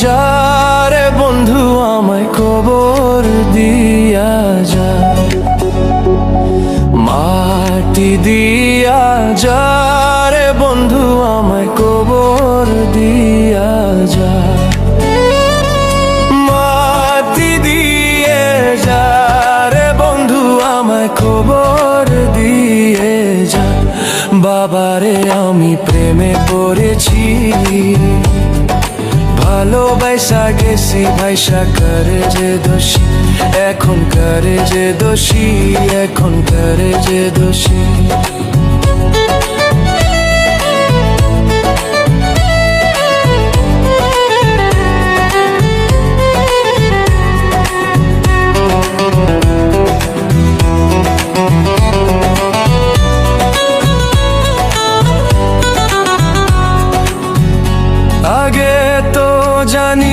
যা রে বন্ধু আমায় কবর দিয়া যা, মাটি দিয়া যা রে বন্ধু আমায় কবর দিয়া যা, মাটি দিয়ে যা রে বন্ধু আমায় কবর দিয়ে যা। বাবারে আমি প্রেমে পড়েছি, ভালোবাসা গেছি ভাইসা করে যে দোষী, এখন করে যে দোষী, এখন করে যে দোষী। আগে তো জানি